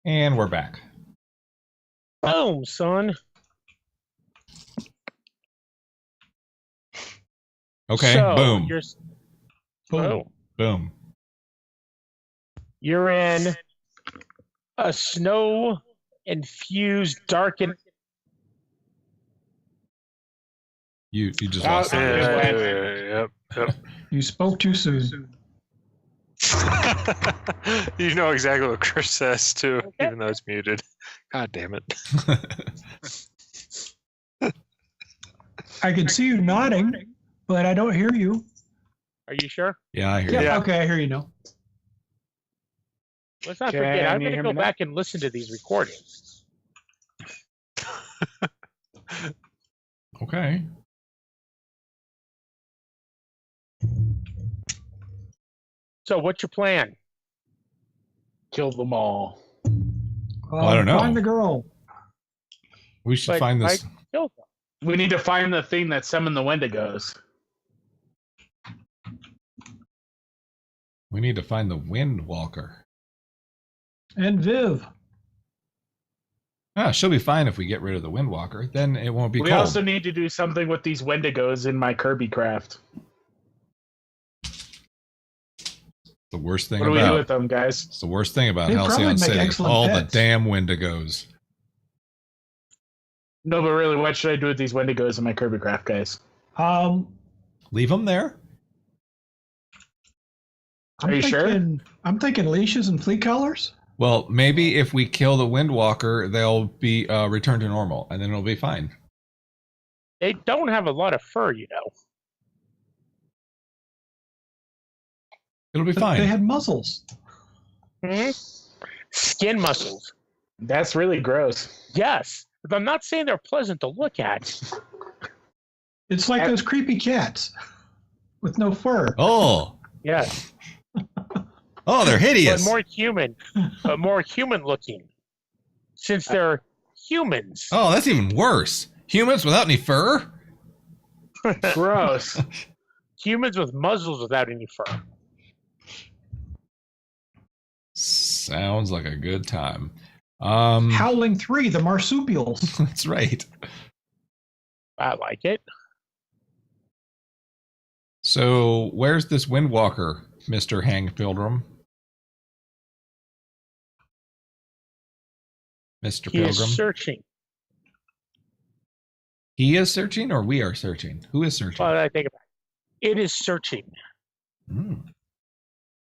And we're back. Boom, son. Okay, So, boom. Boom. Boom. You're in a snow-infused, darkened. You just lost Yep. You spoke too soon. You know exactly what Chris says too, Okay. even though it's muted. God damn it. I can see you nodding, but I don't hear you. Are you sure? Yeah, I hear Yeah, you. okay, I hear you now. Let's not Can forget, I'm you going to hear go me now? back and listen to these recordings. Okay. So, what's your plan? Kill them all. Well, I don't know. Find the girl. We should But find this. Kill them. We need to find the thing that summoned the Wendigos. We need to find the Wind Walker. And Viv. Ah, she'll be fine if we get rid of the Wind Walker. Then it won't be We cold. also need to do something with these Wendigos in my Kirby craft. The worst thing What do we do about with them, guys? it's the worst thing about They probably Halcyon make City. excellent All pets. the damn Wendigos. No, but really, what should I do with these Wendigos in my Kirby craft, guys? Leave them there. Are you sure? I'm thinking leashes and flea collars. Well, maybe if we kill the Wind Walker, they'll be returned to normal, and then it'll be fine. They don't have a lot of fur, you know. It'll be But fine. they had muzzles. Skin muscles. That's really gross. Yes. But I'm not saying they're pleasant to look at. It's like those creepy cats with no fur. Oh, Yes. oh, they're hideous. But more human looking. Since they're humans. Oh, that's even worse. Humans without any fur? Gross. Humans with muzzles without any fur. Sounds like a good time. Howling 3, the marsupials. That's right. I like it. So, where's this Windwalker, Mr. Hang Pilgrim? Mr. He Pilgrim? is searching. He is searching, or we are searching? Who is searching? Well, I think about it. It is searching.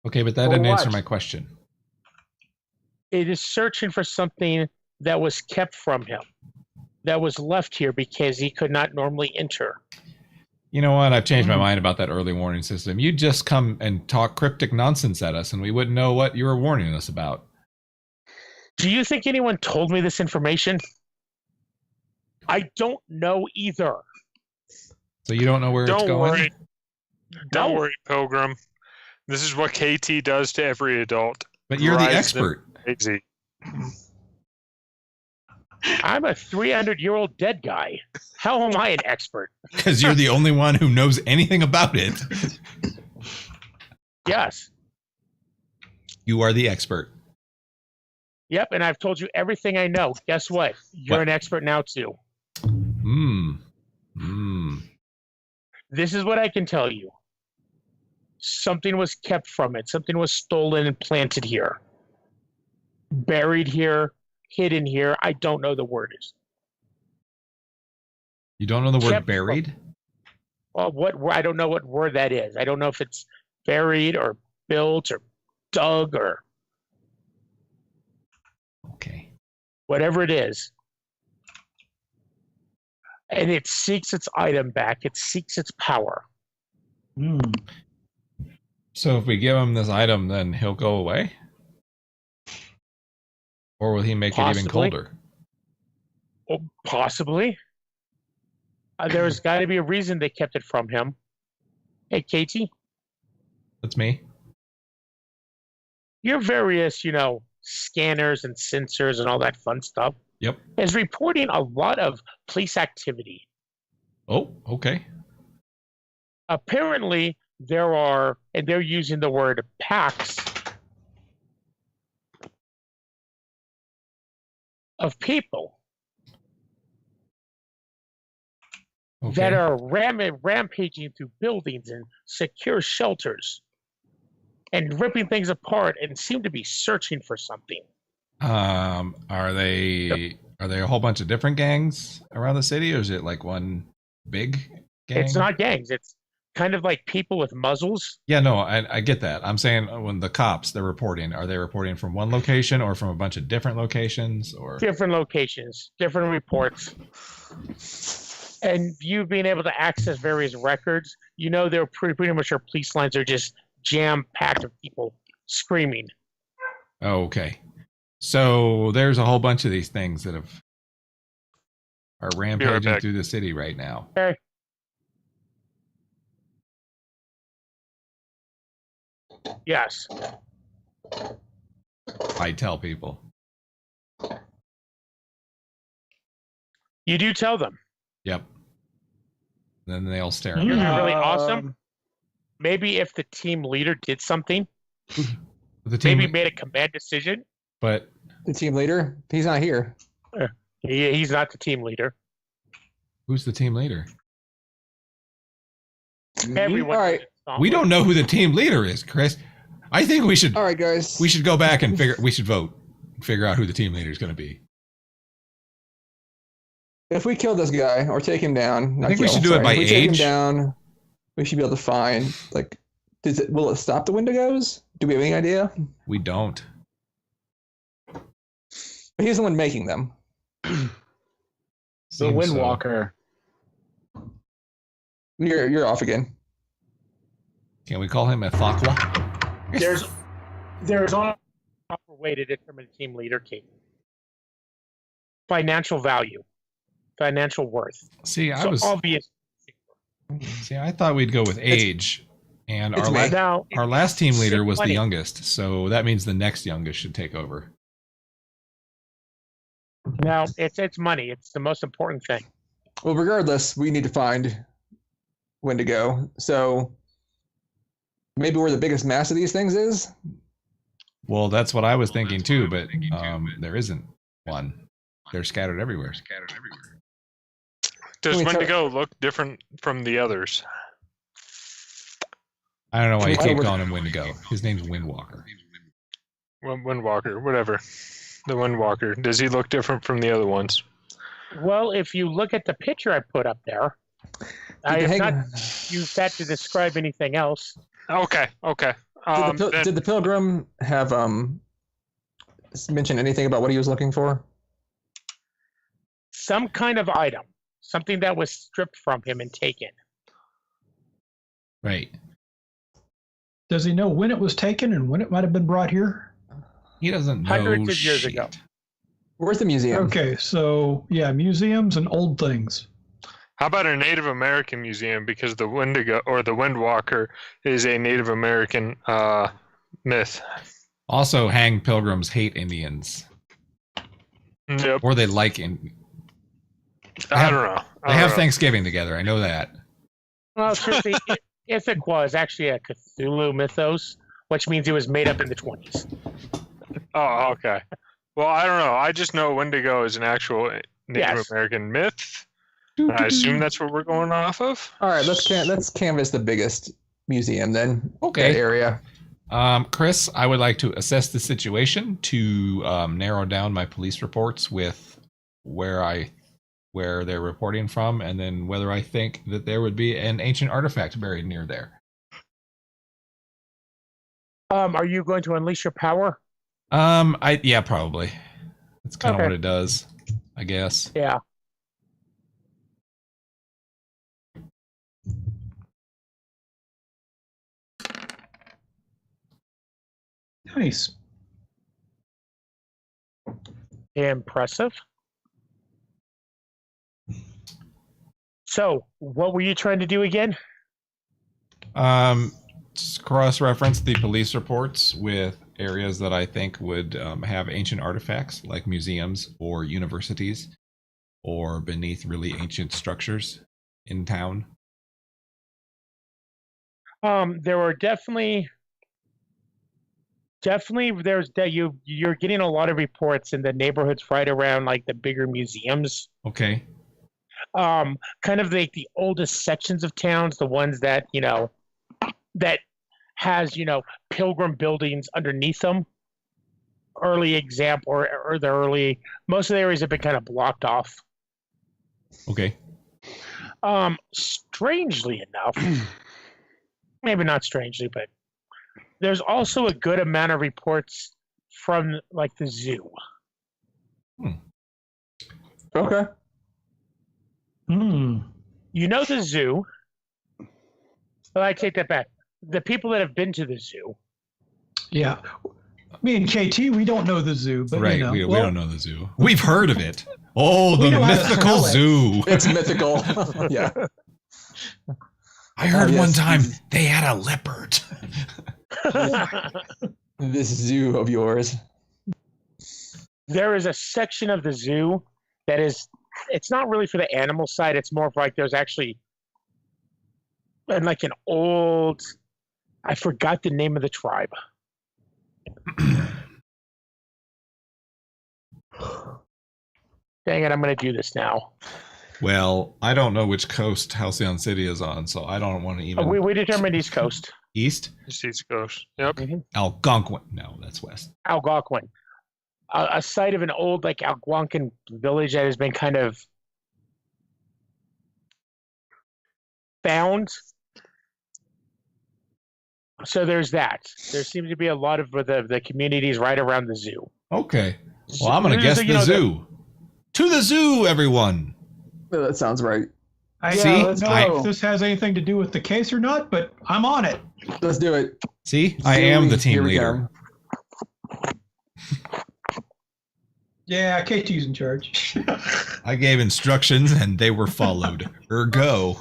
Okay, but that For didn't what? answer my question. It is searching for something that was kept from him, that was left here because he could not normally enter. You know what? I've changed my mind about that early warning system. You just come and talk cryptic nonsense at us, and we wouldn't know what you were warning us about. Do you think anyone told me this information? I don't know either. So you don't know where it's Don't going? worry. Don't No. worry, Pilgrim. This is what KT does to every adult. But you're the Drives them expert. crazy. I'm a 300-year-old dead guy. How am I an expert? Because you're the only one who knows anything about it. Yes. You are the expert. Yep, and I've told you everything I know. Guess what? You're What? an expert now, too. This is what I can tell you. Something was kept from it. Something was stolen and planted here. Buried here, hidden here. I don't know the word is. You don't know the word Kept buried? Well, I don't know what word that is. I don't know if it's buried or built or dug or Okay. whatever it is. And it seeks its item back. It seeks its power. So if we give him this item, then he'll go away? Or will he make it even Possibly. colder? Oh, possibly. There's got to be a reason they kept it from him. Hey, Katie, That's me. your various, scanners and sensors and all that fun stuff Yep. is reporting a lot of police activity. Oh, okay. Apparently, there are, and they're using the word packs of people Okay. that are rampaging through buildings and secure shelters and ripping things apart and seem to be searching for something. Are they a whole bunch of different gangs around the city, or is it like one big gang? It's not gangs. It's kind of like people with muzzles. Yeah, no, I get that. I'm saying when the cops they're reporting, are they reporting from one location or from a bunch of different locations or Different locations, different reports. And you being able to access various records, you know they're pretty much our police lines are just jam-packed with people screaming. Oh, okay. So there's a whole bunch of these things that are rampaging back. through the city right now. Okay. Yes. I tell people. You do tell them. Yep. Then they'll stare at You're me. really awesome. Maybe if the team leader did something, The team, maybe made a command decision. but The team leader? He's not here. He's not the team leader. who's the team leader? Everyone. All right. We don't know who the team leader is, Chris. I think we should All right, guys. go back and we should vote and figure out who the team leader is going to be. If we kill this guy or take him down, I think we should do it by if we take him age. down, we should be able to find will it stop the Wendigos? Do we have any idea? We don't. But he's the one making them. The Seems so. Windwalker. You're off again. Can we call him a Thakwa? There's only a proper way to determine a team leader, Kate. Financial value, financial worth. See, So obvious. I thought we'd go with age, and it's me. Now, our last team leader was the money. youngest, so that means the next youngest should take over. Now it's money. It's the most important thing. Well, regardless, we need to find Wendigo. So maybe where the biggest mass of these things is? Well, that's what I was thinking too, but there isn't one. They're scattered everywhere. Does Can we Wendigo look different from the others? I don't know why you Why keep would- calling him Wendigo. His name's Windwalker. Windwalker, whatever. The Windwalker. Does he look different from the other ones? Well, if you look at the picture I put up there, I have not used that to describe anything else. Okay. Did the pilgrim have mentioned anything about what he was looking for? Some kind of item, something that was stripped from him and taken. Right. Does he know when it was taken and when it might have been brought here? He doesn't know Hundreds of years shit. ago. Where's the museum? Okay, so yeah, museums and old things. How about a Native American museum? Because the Wendigo or the Windwalker is a Native American myth. Also, hanged pilgrims hate Indians, Yep. or they like Indians. I don't know. They have Thanksgiving together. I know that. Well, seriously, Ithaca is actually a Cthulhu mythos, which means it was made up in the 20s. Oh, okay. Well, I don't know. I just know Wendigo is an actual Native Yes. American myth. I assume that's what we're going off of. All right, let's canvas the biggest museum then. Okay. That area. Chris, I would like to assess the situation to narrow down my police reports with where they're reporting from, and then whether I think that there would be an ancient artifact buried near there. Are you going to unleash your power? Yeah, probably. That's kind of Okay. what it does, I guess. Yeah. Nice. Impressive. So, what were you trying to do again? Cross-reference the police reports with areas that I think would have ancient artifacts, like museums or universities, or beneath really ancient structures in town. There were definitely Definitely, there's that you're getting a lot of reports in the neighborhoods right around like the bigger museums. Okay. Kind of like the oldest sections of towns, the ones that that has pilgrim buildings underneath them. Early example, or the early most of the areas have been kind of blocked off. Okay. Strangely enough, maybe not strangely, but there's also a good amount of reports from like the zoo. Okay. The zoo. Well, I take that back. The people that have been to the zoo. Yeah. Me and KT, we don't know the zoo, but Right. We don't know the zoo. We've heard of it. Oh, We the know how to mythical spell it. zoo. It's mythical. Yeah. I heard yes. one time they had a leopard. This zoo of yours. There is a section of the zoo that it's not really for the animal side. It's more of like there's actually and like an old, I forgot the name of the tribe. Dang it, I'm going to do this now. Well, I don't know which coast Halcyon City is on, so I don't want to even. We determined East Coast. East? East Coast. Yep. Algonquin. No, that's west. Algonquin. A site of an old like Algonquin village that has been kind of found. So there's that. There seems to be a lot of the communities right around the zoo. Okay. Well, I'm going to guess the zoo. To the zoo, everyone. Well, that sounds right. I See? don't know if this has anything to do with the case or not, but I'm on it. Let's do it. See? I am the team Here we leader. come. Yeah, KT's in charge. I gave instructions and they were followed. Ergo.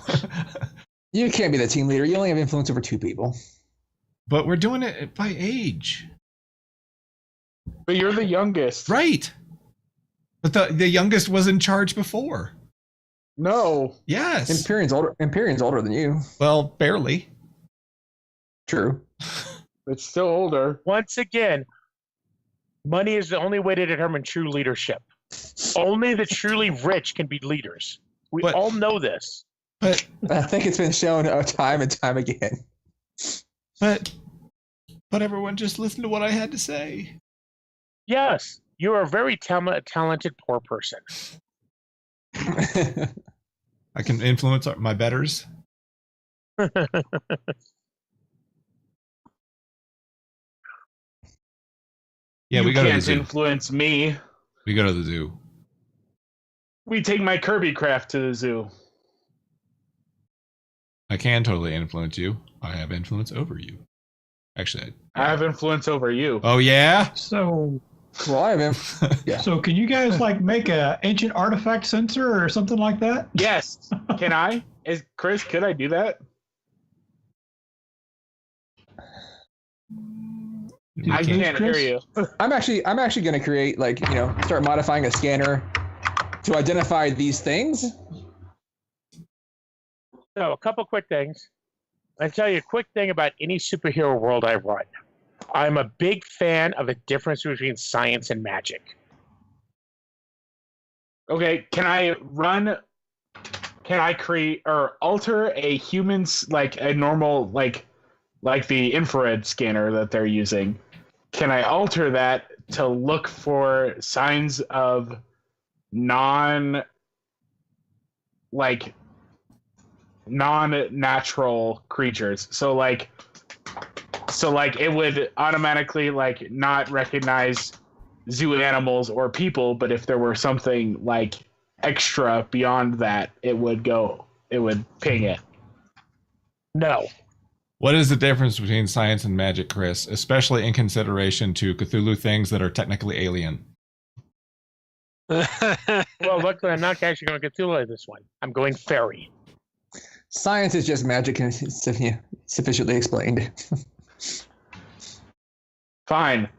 You can't be the team leader. You only have influence over 2 people. But we're doing it by age. But you're the youngest. Right. But the youngest was in charge before. No. Yes. Empyrean's older than you. Well, barely. True. It's still older. Once again, money is the only way to determine true leadership. Only the truly rich can be leaders. We all know this. But I think it's been shown time and time again. But everyone just listen to what I had to say. Yes, you are a very talented poor person. I can influence my betters. Yeah, we go to the zoo. You can't influence me. We go to the zoo. We take my Kirby craft to the zoo. I can totally influence you. I have influence over you. Actually, I have influence over you. Oh yeah. So, well, I have. Yeah. So can you guys like make a ancient artifact sensor or something like that? Yes. Can I? Chris, could I do that? I can't hear you. I'm actually going to create start modifying a scanner to identify these things. So, a couple quick things. I'll tell you a quick thing about any superhero world I run. I'm a big fan of the difference between science and magic. Okay, can I create or alter a human's like a normal like the infrared scanner that they're using? Can I alter that to look for signs of non-natural creatures? So it would automatically like not recognize zoo animals or people, but if there were something like extra beyond that, it would ping it. No. What is the difference between science and magic, Chris? Especially in consideration to Cthulhu things that are technically alien. Well, luckily I'm not actually going to Cthulhu this one. I'm going fairy. Science is just magic and sufficiently explained. Fine.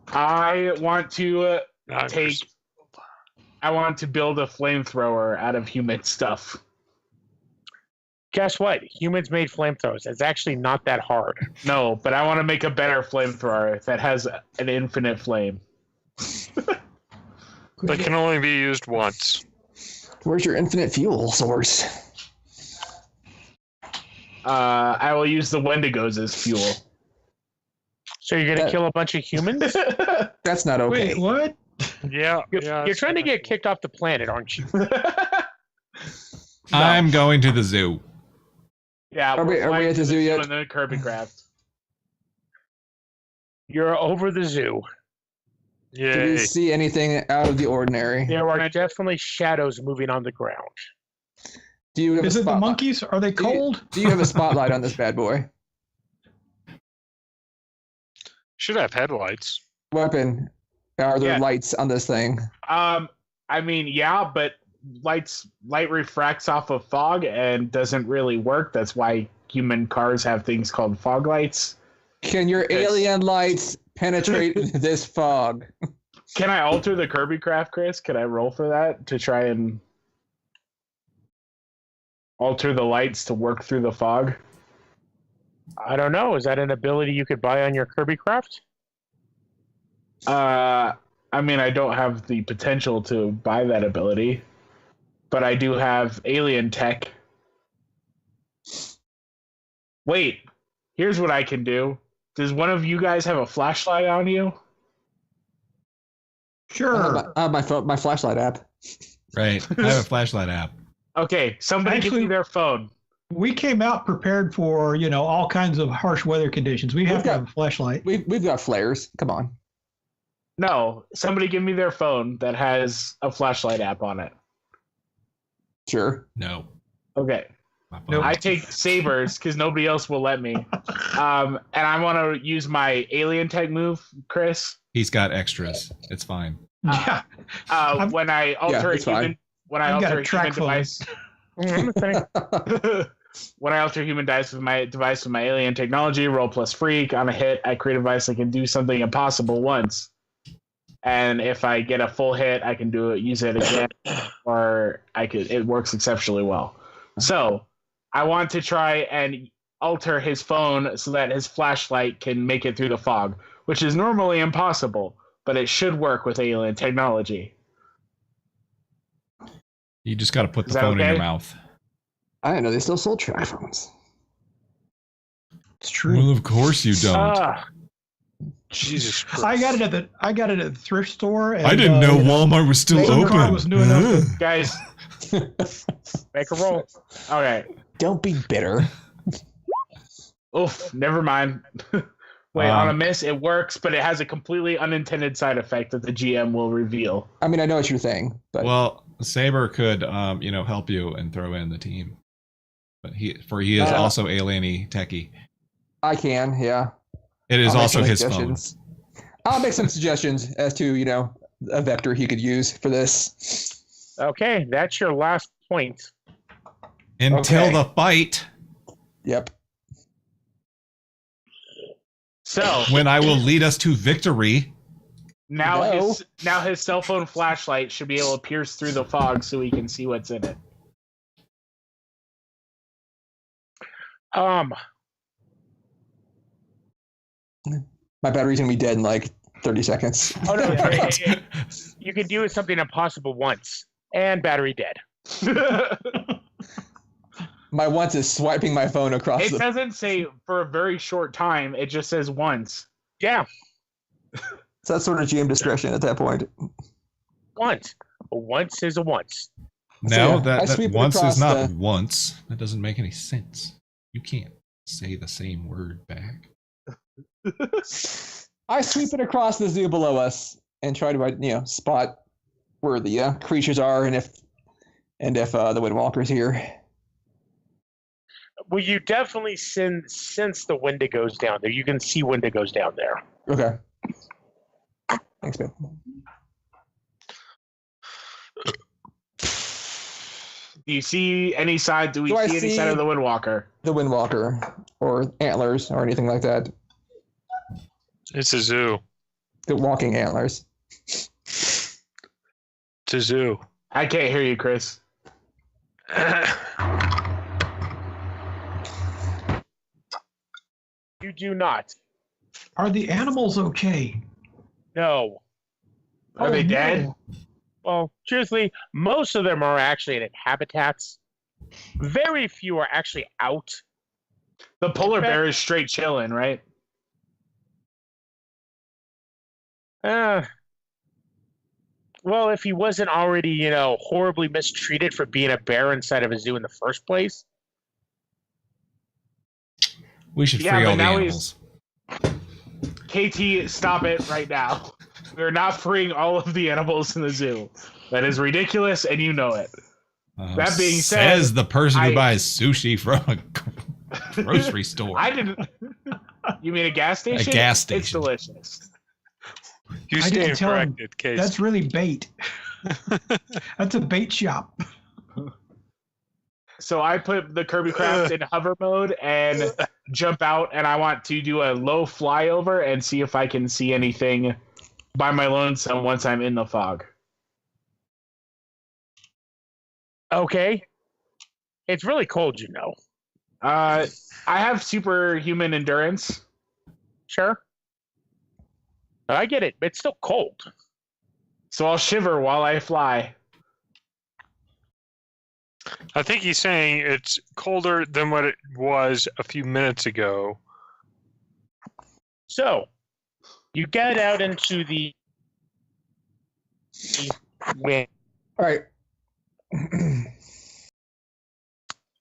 I want to build a flamethrower out of human stuff. Guess what? Humans made flamethrowers. It's actually not that hard. No, but I want to make a better flamethrower that has an infinite flame. But can only be used once. Where's your infinite fuel source? I will use the Wendigos as fuel. So you're going to kill a bunch of humans? That's not okay. Wait, what? Yeah. You're trying to get kicked off the planet, aren't you? I'm going to the zoo. Yeah, Are we at the zoo yet? And then Kirby Craft. You're over the zoo. Do we Yay. see anything out of the ordinary? There are definitely shadows moving on the ground. Do you have Is a it the spotlight? monkeys? Are they cold? Do you have a spotlight on this bad boy? Should have headlights. Weapon. Are there Yeah. lights on this thing? I mean, yeah, but light refracts off of fog and doesn't really work. That's why human cars have things called fog lights. Can your Yes. alien lights penetrate this fog? Can I alter the Kirby Craft, Chris? Can I roll for that to try and alter the lights to work through the fog? I don't know. Is that an ability you could buy on your Kirby Craft? I mean, I don't have the potential to buy that ability, but I do have alien tech. Wait, here's what I can do. Does one of you guys have a flashlight on you? Sure. I have my flashlight app. Right. I have a flashlight app. Okay, somebody give me Actually- their phone. We came out prepared for, all kinds of harsh weather conditions. We have to have a flashlight. We've got flares. Come on. No, somebody give me their phone that has a flashlight app on it. Sure. No. Okay. My phone. I take sabers because nobody else will let me. And I want to use my alien tech move, Chris. He's got extras. It's fine. Yeah. When I alter a it's fine. human, when I I've got alter a a track human phone. device, when I alter human dice with my device with my alien technology, roll plus freak on a hit, I create a device that can do something impossible once. And if I get a full hit, I can use it again, or it works exceptionally well. So I want to try and alter his phone so that his flashlight can make it through the fog, which is normally impossible, but it should work with alien technology. You just got to put Is the that phone in your okay? mouth. I didn't know they still sold track phones. It's true. Well, of course you don't. Ah, Jesus Christ. I got it at the thrift store. And, I didn't know Walmart was still Some car open. was new enough to- Guys, make a roll. okay. Don't be bitter. Oof, never mind. Wait, on a miss, it works, but it has a completely unintended side effect that the GM will reveal. I mean, I know what you're saying, but Well, Saber could, help you and throw in the team. But he is also alien-y, techie. I can, yeah. It is I'll make also some his phone. suggestions. I'll make some suggestions as to, a vector he could use for this. Okay, that's your last point. Until Okay. the fight, Yep. So when I will lead us to victory. now No. his cell phone flashlight should be able to pierce through the fog so he can see what's in it. My battery's going to be dead in like 30 seconds. Oh no, you can do something impossible once, and battery dead. My once is swiping my phone across It the... doesn't say for a very short time. It just says once. Yeah, So that's sort of GM discretion at that point. once. A once is a once. No, yeah, I that sweep it once across is not the- once. That doesn't make any sense. You can't say the same word back. I sweep it across the zoo below us and try to, spot where the creatures are and if the Windwalker's here. Well, you definitely sense the Wendigos down there. You can see Wendigos down there. Okay. Thanks, man. Do you see any side? Do we Do I see any see- side of the Windwalker? The Windwalker or antlers or anything like that. It's a zoo. The walking antlers. It's a zoo. I can't hear you, Chris. do not. Are the animals okay? No. Are they dead? No. Well, truthfully, most of them are actually in habitats. Very few are actually out. The polar bear is straight chilling, right? Well, if he wasn't already, horribly mistreated for being a bear inside of a zoo in the first place. We should Yeah, free but all the now animals. KT, stop it right now. We're not freeing all of the animals in the zoo. That is ridiculous, and you know it. That being said, says the person who buys sushi from a grocery store. I didn't. You mean a gas station? A gas station. It's delicious. You I didn't stand tell him. corrected, Case. That's really bait. That's a bait shop. So I put the Kirby Craft in hover mode and jump out, and I want to do a low flyover and see if I can see anything by my lonesome once I'm in the fog. Okay. It's really cold, I have superhuman endurance. Sure. I get it. It's still cold. So I'll shiver while I fly. I think he's saying it's colder than what it was a few minutes ago. So, you get out into the wind. All right.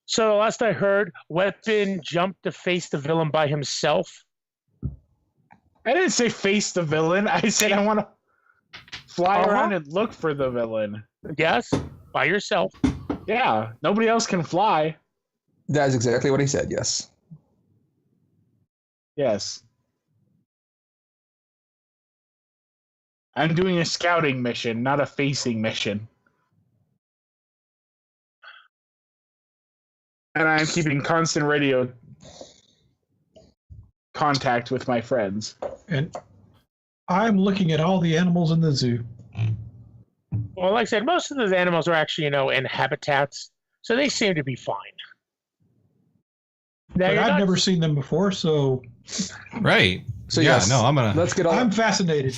So, last I heard, Weapon jumped to face the villain by himself. I didn't say face the villain. I said I want to fly around and look for the villain. Yes, by yourself. Yeah, nobody else can fly. That is exactly what he said, yes. Yes. I'm doing a scouting mission, not a facing mission. And I'm keeping constant radio contact with my friends. And I'm looking at all the animals in the zoo. Well, like I said, most of those animals are actually, in habitats, so they seem to be fine. Now, But you're I've not- never seen them before, so Right. So yeah, yes, no, I'm gonna. let's get all I'm fascinated.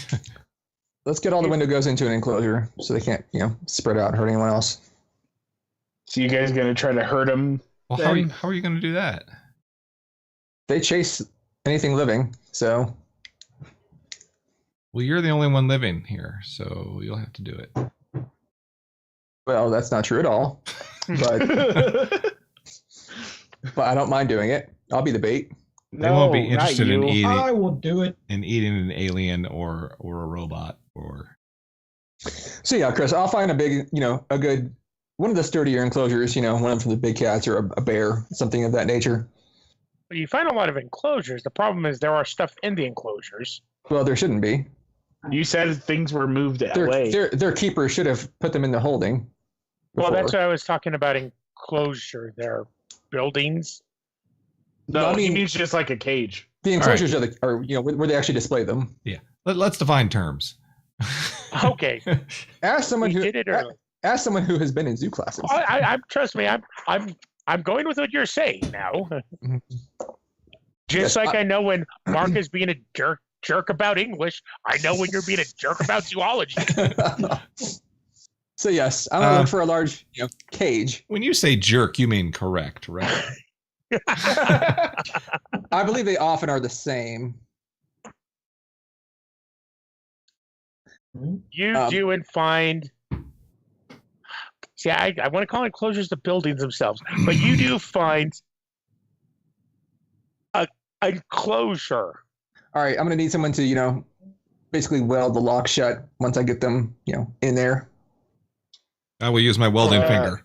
let's get all the Wendigos into an enclosure so they can't, spread out and hurt anyone else. So you guys gonna try to hurt them? Well, how are you gonna do that? They chase anything living, so Well, you're the only one living here, so you'll have to do it. well, that's not true at all. But but I don't mind doing it. I'll be the bait. They won't be not interested in you. eating I will do it. an alien or a robot or. So yeah, Chris, I'll find a big, a good one of the sturdier enclosures, one of them from the big cats or a bear, something of that nature. You find a lot of enclosures. The problem is there are stuff in the enclosures. Well, there shouldn't be. You said things were moved away. Their keeper should have put them in the holding. Well, that's before. what I was talking about enclosure. They're buildings. No, I he mean- means just like a cage. The enclosures are where they actually display them. Yeah. Let's define terms. Okay, Ask someone we who did it earlier. ask someone who has been in zoo classes. I trust me. I'm going with what you're saying now. Just Yes, like I know when Mark is being a jerk about English, I know when you're being a jerk about zoology. So yes, I'm gonna look for a large, cage. When you say jerk, you mean correct, right? I believe they often are the same. You do and find. See, I want to call enclosures the buildings themselves, but you do find a enclosure. All right, I'm gonna need someone to, basically weld the lock shut once I get them, in there. I will use my welding finger.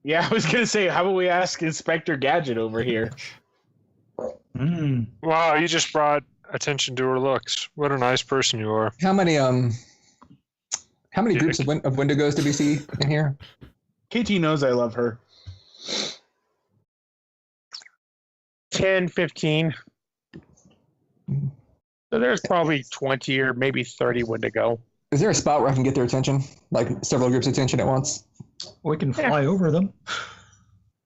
Yeah, I was gonna say, how about we ask Inspector Gadget over here? Wow, you just brought attention to her looks. What a nice person you are. How many groups of Wendigos did we see in here? KT knows I love her. 10, 15. So there's probably 20 or maybe 30 Wendigo. Is there a spot where I can get their attention, like several groups' attention at once? We can fly over them.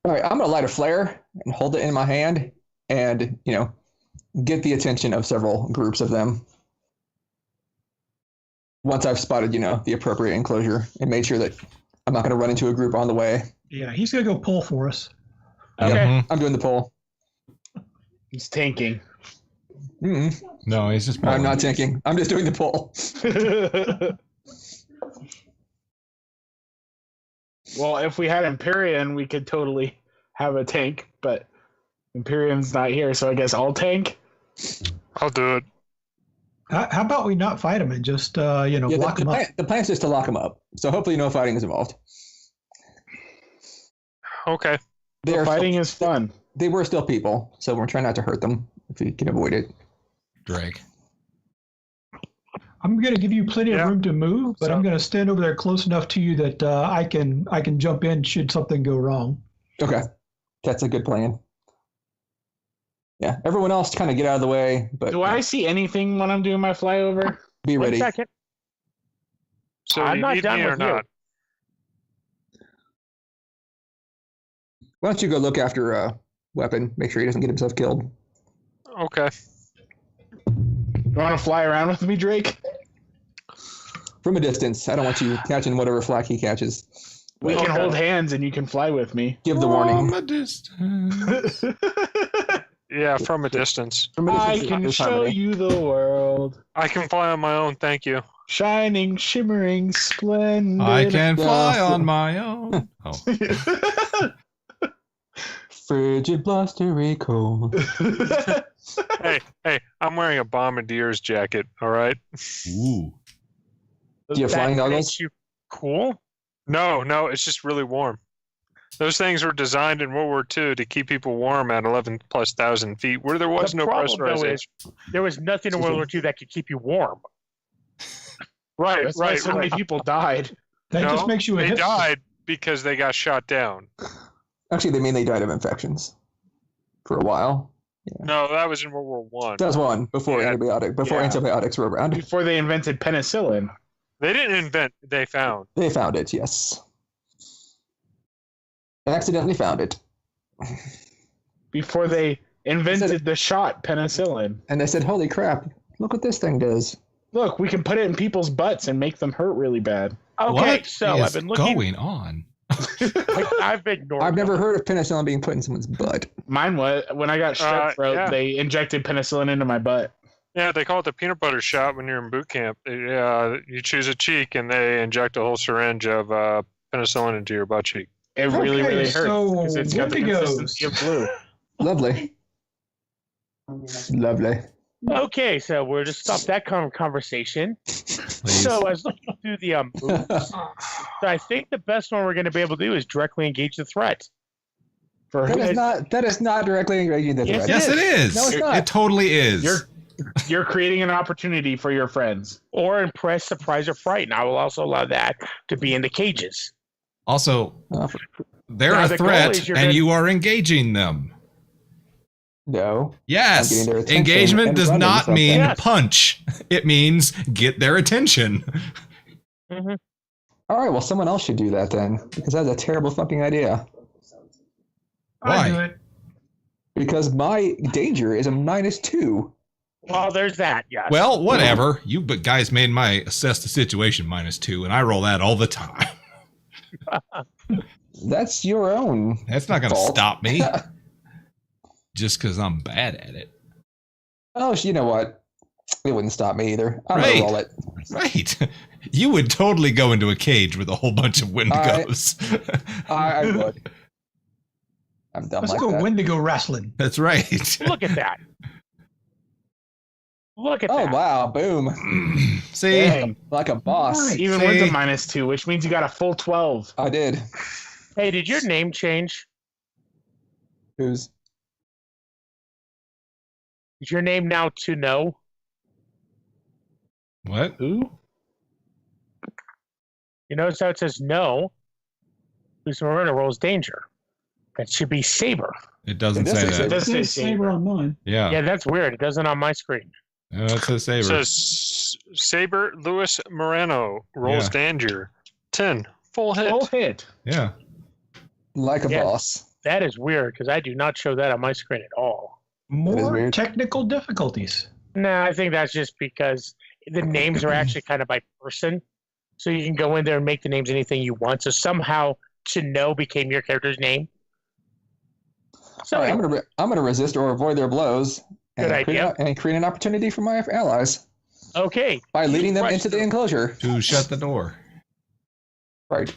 All right, I'm gonna light a flare and hold it in my hand, and get the attention of several groups of them. Once I've spotted, the appropriate enclosure and made sure that I'm not going to run into a group on the way. Yeah, he's gonna go pull for us. Okay. Mhm. I'm doing the pull. He's tanking. Mm-mm. No, he's just. I'm pulling. not tanking. I'm just doing the pull. Well, if we had Empyrean, we could totally have a tank, but Empyrean's not here, so I guess I'll tank. I'll do it. How about we not fight him and just Yeah, block him up? the plan's just to lock them up. So hopefully no fighting is involved. Okay. They are Fighting is fun. They were still people, so we're trying not to hurt them if we can avoid it. Drake. I'm gonna give you plenty Yeah. of room to move, but So- I'm gonna stand over there close enough to you that I can jump in should something go wrong. Okay, that's a good plan. Yeah, everyone else kind of get out of the way, but Do I see anything when I'm doing my flyover? be One ready. second. So I'm you not need done me or with you. not? Why don't you go look after Weapon? Make sure he doesn't get himself killed. Okay. You want to fly around with me, Drake? From a distance. I don't want you catching whatever flack he catches. We can Okay. hold hands and you can fly with me. Give the warning. From a distance. Yeah, from a distance. From a I distance, can there's show harmony. you the world. I can fly on my own, thank you. Shining, shimmering, splendid. I can fly on my own. Oh, Frigid, blustery, cold. Hey, I'm wearing a bombardier's jacket, all right? ooh. Do you have That flying goggles? makes you cool. No, it's just really warm. Those things were designed in World War II to keep people warm at 11,000+ feet, where there was The no problem, though, pressurization. is there was nothing in World War II that could keep you warm. Right, That's why so many people died. That No, just makes you a They hipster. died because they got shot down. Actually, they mean they died of infections for a while. No, that was in World War One. That was one before Yeah. Yeah. antibiotics were around. Before they invented penicillin. They didn't invent. They found. They found it, yes. Accidentally found it. Before they invented the shot penicillin. And they said, holy crap, look what this thing does. Look, we can put it in people's butts and make them hurt really bad. Okay, What so is I've been looking. going on? I've ignored. I've them. never heard of penicillin being put in someone's butt. Mine was when I got strep throat, yeah. they injected penicillin into my butt. Yeah, they call it the peanut butter shot when you're in boot camp. You choose a cheek and they inject a whole syringe of penicillin into your butt cheek. It really, Okay, really hurts so because it's got the Wendigos. consistency of glue. Lovely. Lovely. Okay, so we're just stop that conversation. Please. So I was looking through the moves. So I think the best one we're going to be able to do is directly engage the threat. For That is not directly engaging the Yes, threat. yes, it is. No, it's not. It totally is. you're creating an opportunity for your friends. Or impress, surprise, or frighten. I will also allow that to be in the cages. Also, they're Now, a the goal threat, is you're and gonna- you are engaging them. No. Yes, getting their attention engagement and does running not something. mean Yes. punch. It means get their attention. Mm-hmm. All right, well, someone else should do that then, because that's a terrible fucking idea. Why? I do it. Because my danger is a -2. Well, there's that, yes. Well, whatever. You but guys made my assess the situation -2, and I roll that all the time. That's your own. That's not going to Fault. stop me. Just because I'm bad at it. Oh, you know what? It wouldn't stop me either. I'm Right. gonna roll it. Right. You would totally go into a cage with a whole bunch of Wendigos. I would. I'm dumb Let's like go that. Wendigo wrestling. That's right. Look at that. Look at Oh that. wow! Boom! See? Dang. Like a boss. Nice. Even See? with a -2, which means you got a full 12. I did. Hey, did your name change? Who's? Is your name now to know? What? Who? You notice how it says no? Who's Marina rolls danger. That should be Saber. It doesn't It does say say that. It does say Saber Saber. on mine. Yeah. Yeah, that's weird. It doesn't on my screen. It says It Saber. says Saber Luis Moreno rolls Yeah. danger. 10. Full hit. Full hit. Yeah. Like a Yeah. boss. That is weird because I do not show that on my screen at all. More weird. technical difficulties. No, I think that's just because the names are actually kind of by person. So you can go in there and make the names anything you want. So somehow to know became your character's name. So All right, I'm gonna resist or avoid their blows Good idea. and create an opportunity for my allies okay. by You leading them rush into the through. enclosure. To shut the door. Right.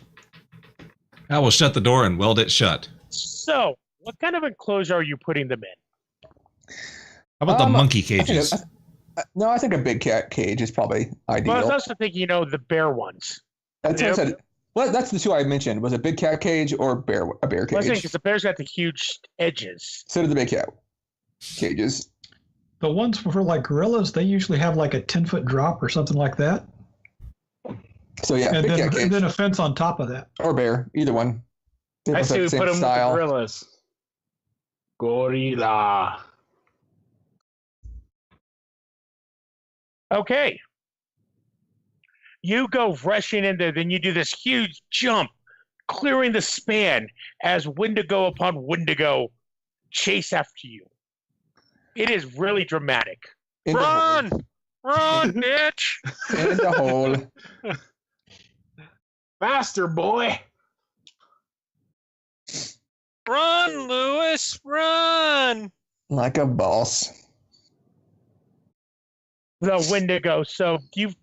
I will shut the door and weld it shut. So what kind of enclosure are you putting them in? How about the monkey I think cages? I think a big cat cage is probably ideal. Well, I was also thinking, the bear ones. That's what I said. Well, that's the two I mentioned. Was a big cat cage or a bear Well, cage? because the bear's got the huge edges. So do the big cat cages. The ones for like gorillas, they usually have like a 10-foot drop or something like that. So yeah, And big cat then, cage and then a fence on top of that. or bear, either one. They I both say have we the same put them with the style. gorillas. Gorilla. Okay. You go rushing in there, then you do this huge jump, clearing the span as Wendigo upon Wendigo chase after you. It is really dramatic. In the Run! hole. Run, bitch! In the hole. Faster, boy. Run, Lewis! Run! Like a boss. The Wendigo. So you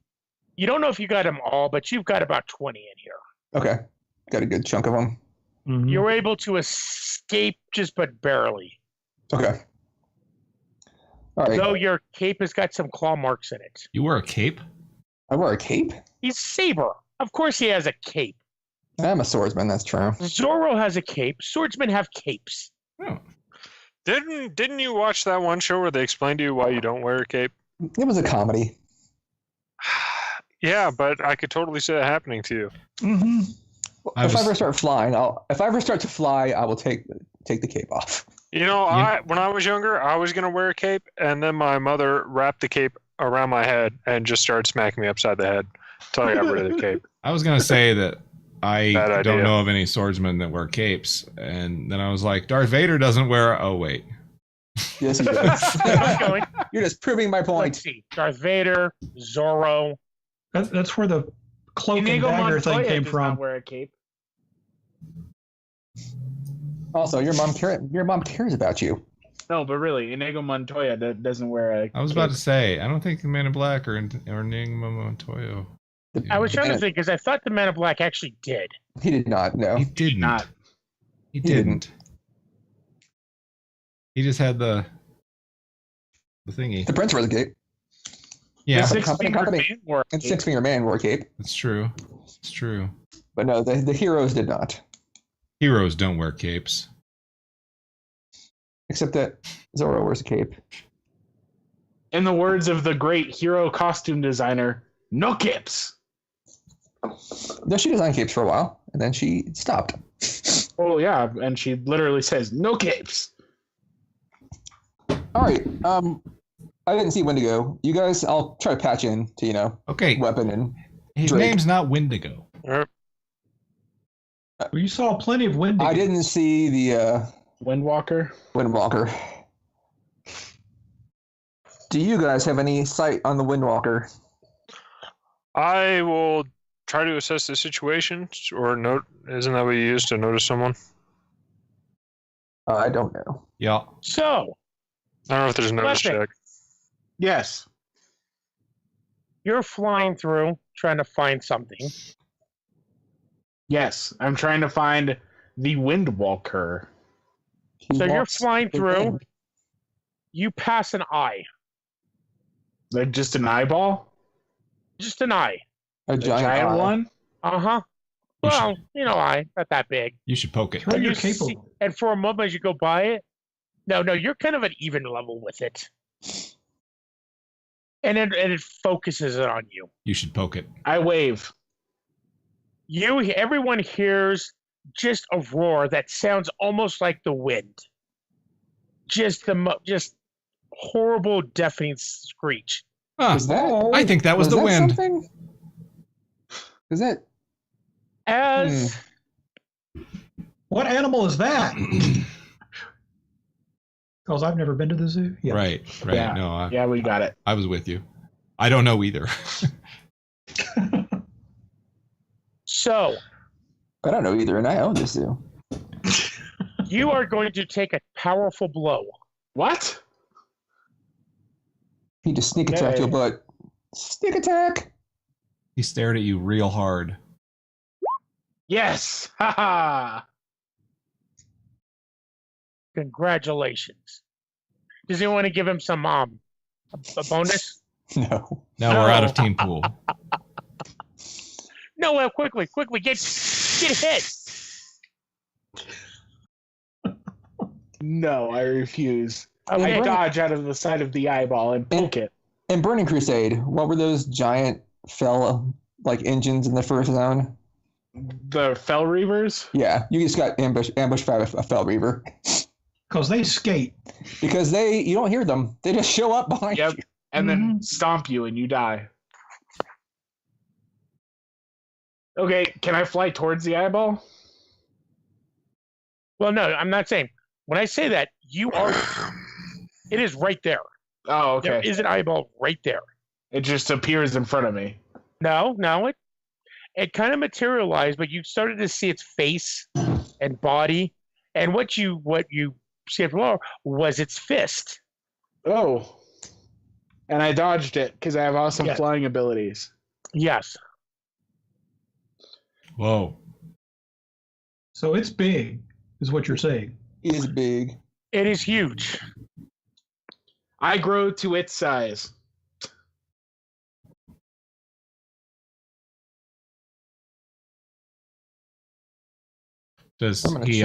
don't know if you got them all, but you've got about 20 in here. Okay. Got a good chunk of them. Mhm. You were able to escape just but barely. Okay. All right. Though your cape has got some claw marks in it. You wear a cape? I wear a cape? He's Saber. Of course he has a cape. I'm a swordsman, that's true. Zorro has a cape. Swordsmen have capes. Oh. Didn't you watch that one show where they explained to you why you don't wear a cape? It was a comedy. Yeah, but I could totally see that happening to you. Mhm. If I ever start flying, if I ever start to fly, I will take the cape off. You know, when I was younger, I was gonna wear a cape, and then my mother wrapped the cape around my head and just started smacking me upside the head until I got rid of the cape. I was gonna say that I Bad don't idea. know of any swordsmen that wear capes, and then I was like, Darth Vader doesn't wear. Oh wait, Yes, he does. Keep going. You're just proving my Let's point. see. Darth Vader, Zorro. That's where the cloak and Inigo dagger thing Montoya came does from. not wear a cape. Also, your mom cares about you. No, but really, Inigo Montoya doesn't wear a I was cape. about to say I don't think the Man in Black or Enigma Montoya. I was trying to think because I thought the Man in Black actually did. He did not. No. He didn't. not. He didn't. didn't. He just had the thingy. The Prince wears a cape. Yeah, The Six- Six-Fingered company. Man wore a And cape. Six Finger Man wore a cape. that's true. It's true. But no, the heroes did not. Heroes don't wear capes. Except that Zorro wears a cape. In the words of the great hero costume designer, no capes. No, she designed capes for a while, and then she stopped. Oh yeah, and she literally says no capes. All right. I didn't see Wendigo. You guys, I'll try to patch in to Okay, weapon and his Drake. name's not Wendigo. Well, you saw plenty of Wendigo. I didn't see the Windwalker. Windwalker. Do you guys have any sight on the Windwalker? I will try to assess the situation, or note. Isn't that what you use to notice someone? I don't know. Yeah. So I don't know if there's a notice Weapon. check. Yes. you're flying through trying to find something. Yes. I'm trying to find the Windwalker. He So you're walks flying the through. wind. You pass an eye. Like just an eyeball? Just an eye. A A giant, giant eye. one? Uh-huh. You Well, eye, not that big. You should poke it. Throw And your you cape see- over. and for a moment as you go by it, no, you're kind of at even level with it. And it focuses it on you. You should poke it. I wave. Everyone hears just a roar that sounds almost like the wind. Just horrible, deafening screech. Huh. Was that? I think that was the that wind. Something? Is that? As What animal is that? Because I've never been to the zoo. Yeah. Right. Yeah. No, Yeah, we got it. I was with you. I don't know either. So I don't know either, and I own this zoo. you are going to take a powerful blow. What? He just sneak attack Okay. you, but sneak attack. He stared at you real hard. Yes! Haha! Congratulations. Does anyone want to give him some a bonus? No. Now we're out of team pool. No, quickly, get hit. No, I refuse. Okay. I dodge out of the side of the eyeball and poke it. In Burning Crusade, what were those giant fell like engines in the first zone? The Fell Reavers? Yeah, you just got ambushed by a fell reaver Because they skate. because you don't hear them. They just show up behind Yep. you. And then stomp you and you die. Okay, can I fly towards the eyeball? Well, no, I'm not saying. When I say that, it is right there. Oh, okay. There is an eyeball right there. It just appears in front of me. No, it kind of materialized, but you started to see its face and body, and what you see from below was its fist. Oh. And I dodged it because I have awesome Yeah. flying abilities. Yes. Whoa. So it's big, is what you're saying. He is big. It is huge. I grow to its size. Does I'm gonna he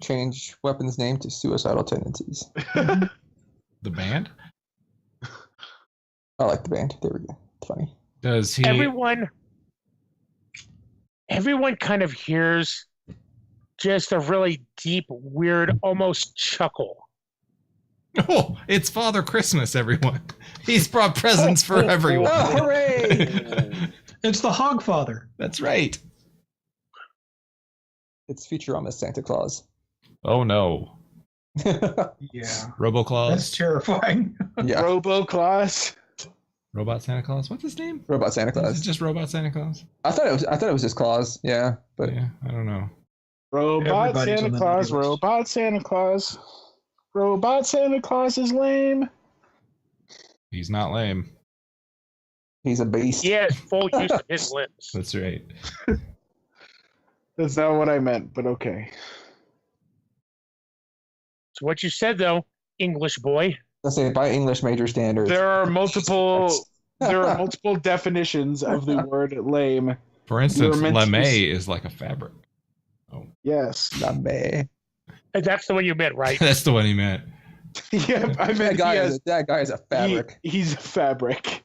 change weapons name to suicidal tendencies. the band? I like the band. There we go. It's funny. Does he Everyone kind of hears just a really deep, weird, almost chuckle. Oh, it's Father Christmas, everyone. He's brought presents for everyone. Oh, hooray! It's the Hogfather. That's right. It's Futurama Santa Claus. Oh no. Yeah. RoboClaus. That's terrifying. Yeah, Robo-Claus. Robot Santa Claus. What's his name? Robot Santa Is it Claus. just Robot Santa Claus? I thought it was just Claus. Yeah, but Yeah, I don't know. Robot Everybody's on Santa the Claus. naughty list. Robot Santa Claus. Robot Santa Claus is lame. He's not lame. he's a beast. He has full use of his limbs. That's right. That's not what I meant, but okay. So what you said, though, English boy. Let's say by English major standards. There are multiple definitions of the word lame. For instance, meant to lame be- is like a fabric. Yes. Not me. That's the one you meant, right? That's the one he meant. Yeah, I meant That guy is a fabric. He's a fabric.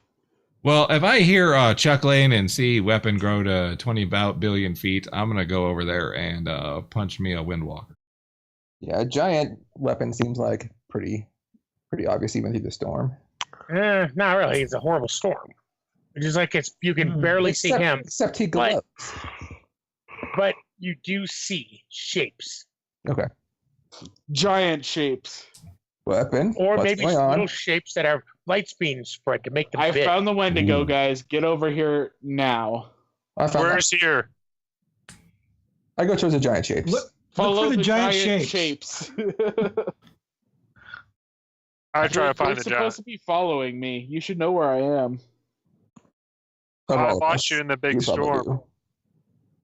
Well, if I hear Chuck Lane and see weapon grow to 20 billion feet, I'm going to go over there and punch me a windwalker. Yeah, a giant weapon seems like pretty obvious even through the storm. Not really. It's a horrible storm. It's just like you can barely see him, Except he But- glows. but you do see shapes. Okay. Giant shapes. Weapon. Or What's maybe going some on? little shapes that have lights being spread to make them I big. found the Wendigo, Ooh. guys. Get over here now. I found Where's here? I go towards the giant shapes. Look Follow for the giant shapes. shapes. I try to find You're the supposed giant. to be following me. You should know where I am. Of all I of watched us. you in the big You probably storm. do.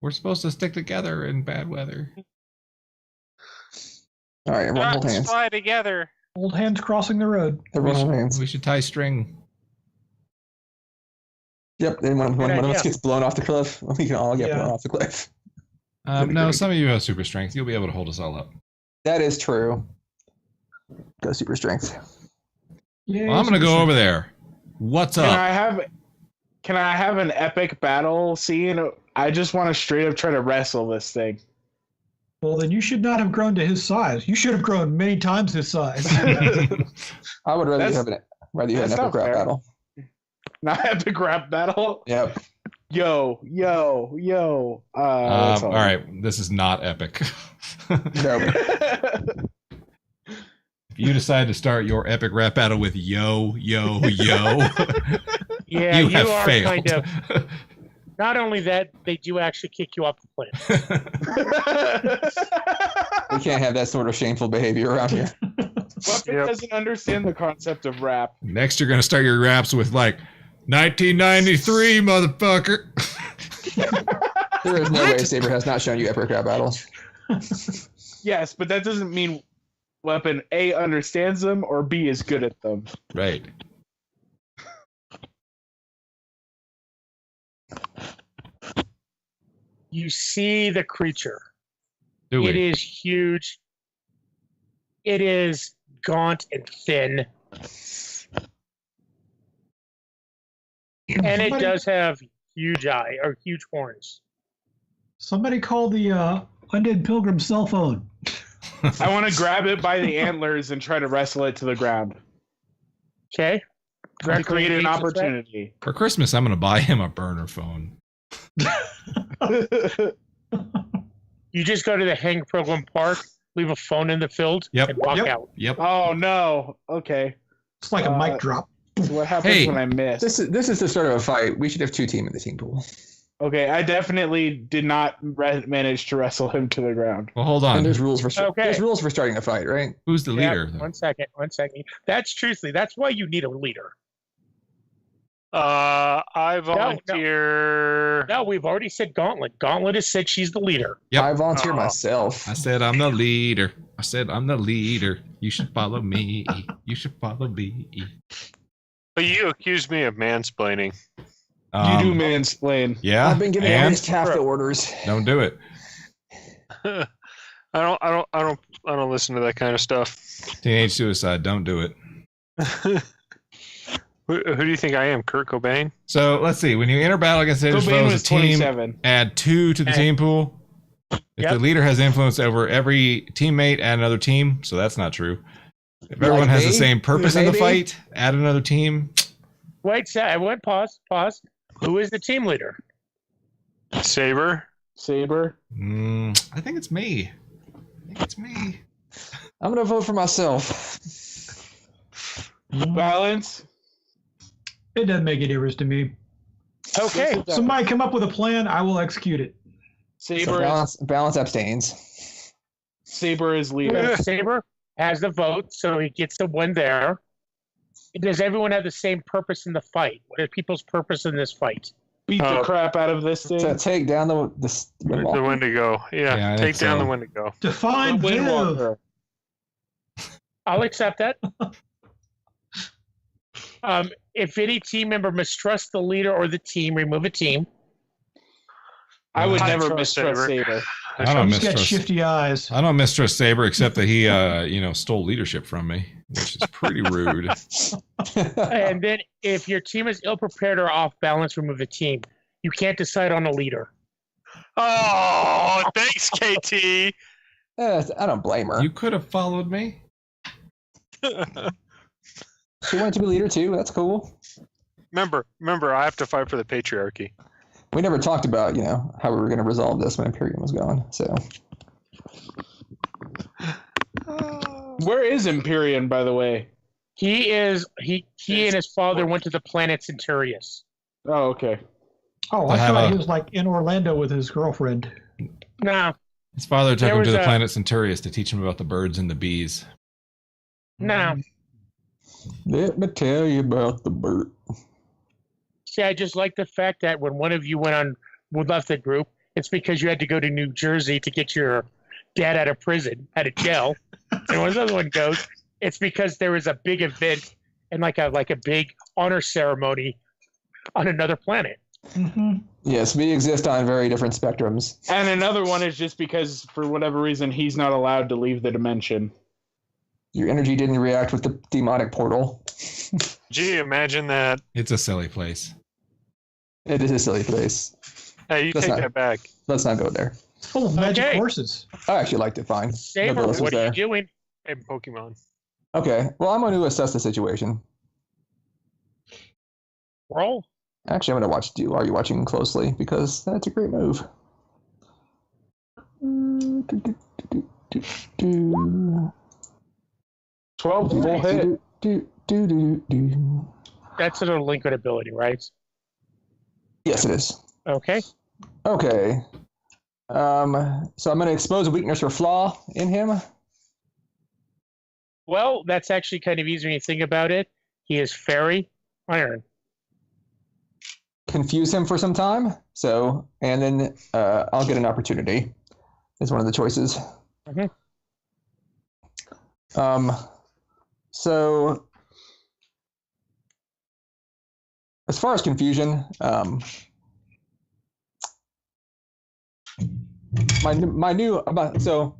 We're supposed to stick together in bad weather. All right, everyone hold hands. Fly together. Old hands crossing the road. Everyone hold hands. We should tie string. Yep, and when Good one of us idea. gets blown off the cliff, we can all get Yeah. blown off the cliff. No, some of you have super strength. You'll be able to hold us all up. That is true. Go super strength. Yeah. Well, I'm going to go over there. What's Can up? I have an epic battle scene? I just want to straight up try to wrestle this thing. Well, then you should not have grown to his size. You should have grown many times his size. I would rather That's- you have an that's epic not rap fair. battle. Not epic rap battle. Yep. Yo. That's All right, this is not epic. No. you decide to start your epic rap battle with yo, yo, yo, Yeah, you you have are failed. kind of. Not only that, they do actually kick you off the planet. We can't have that sort of shameful behavior around here. Weapon doesn't understand the concept of rap. Next, you're going to start your raps with, like, 1993, motherfucker. There is no way Saber has not shown you epic rap battles. Yes, but that doesn't mean Weapon A understands them or B is good at them. Right. You see the creature. Do It we? is huge. It is gaunt and thin. And it does have huge horns. Somebody call the undead pilgrim cell phone. I want to grab it by the antlers and try to wrestle it to the ground. Okay. To create an opportunity. For Christmas, I'm going to buy him a burner phone. You just go to the Hang Program Park, leave a phone in the field, Yep. and walk out. Yep. Oh no. Okay. It's like a mic drop. So what happens Hey. when I miss? This is the start of a fight. We should have 2 teams in the team pool. Okay, I definitely did not manage to wrestle him to the ground. Well, hold And on. there's rules for Okay. there's rules for starting a fight, right? Who's the Yeah, leader? One second. That's truthfully, that's why you need a leader. I volunteer. No, we've already said Gauntlet. Gauntlet has said she's the leader. Yep. I volunteer Oh. myself. I said I'm the leader. I said I'm the leader. You should follow me. You should follow me. But you accused me of mansplaining. You do mansplain. Yeah. I've been giving and these half the orders. don't do it. I don't listen to that kind of stuff. Teenage suicide. Don't do it. Who do you think I am, Kurt Cobain? So let's see. When you enter battle against dangerous Cobain foes, was a team 27. add 2 to the Hey. team pool. If Yep. the leader has influence over every teammate, add another team. So that's not true. If everyone has the me? same purpose in the Maybe? fight, add another team. Wait, pause. Who is the team leader? Saber. Saber. I think it's me. I'm gonna vote for myself. Balance. It doesn't make a difference to me. Okay. Somebody come up with a plan, I will execute it. So Saber. balance abstains. Saber is leader. Saber has the vote, so he gets the one there. Does everyone have the same purpose in the fight? What is people's purpose in this fight? Beat the crap out of this thing. So take down the The Wendigo. Yeah, I take think down so. the Wendigo. Define Viv. Windwalker. I'll accept that. If any team member mistrusts the leader or the team, remove a team. I would I never trust mistrust Saber. Saber. I don't He's got mistrust. shifty eyes. I don't mistrust Saber except that he, stole leadership from me, which is pretty rude. And then if your team is ill prepared or off balance, remove a team. You can't decide on a leader. Oh, thanks, KT. I don't blame her. You could have followed me. She wanted to be leader too. That's cool. remember, I have to fight for the patriarchy. We never talked about, how we were going to resolve this when Imperium was gone. So Where is Empyrean, by the way? He and his father went to the planet Centurius. Oh, okay. Oh, I thought he was like in Orlando with his girlfriend. No, His father took There him to was the a- planet Centurius to teach him about the birds and the bees. no. let me tell you about the bird. See, I just like the fact that when one of you left the group, it's because you had to go to New Jersey to get your dad out of jail. And when the other one goes, it's because there was a big event and like a big honor ceremony on another planet. Mm-hmm. Yes, we exist on very different spectrums. And another one is just because, for whatever reason, he's not allowed to leave the dimension. Your energy didn't react with the demonic portal. Gee, imagine that. It's a silly place. It is a silly place. Hey, you That's take not- that back. Let's not go there. It's full of magic Okay. horses. I actually liked it fine. Saber, Nobody else was what are you there. doing? Hey, Pokemon. Okay, well, I'm going to assess the situation. Roll. Actually, I'm going to watch Are You Watching closely? Because that's a great move. 12 full hit. Do. That's a liquid ability, right? Yes, it is. Okay. Okay. So I'm going to expose a weakness or flaw in him. Well, that's actually kind of easy when you think about it. He is fairy iron. Confuse him for some time. So, and then I'll get an opportunity. Is one of the choices. Okay. So as far as confusion, my new so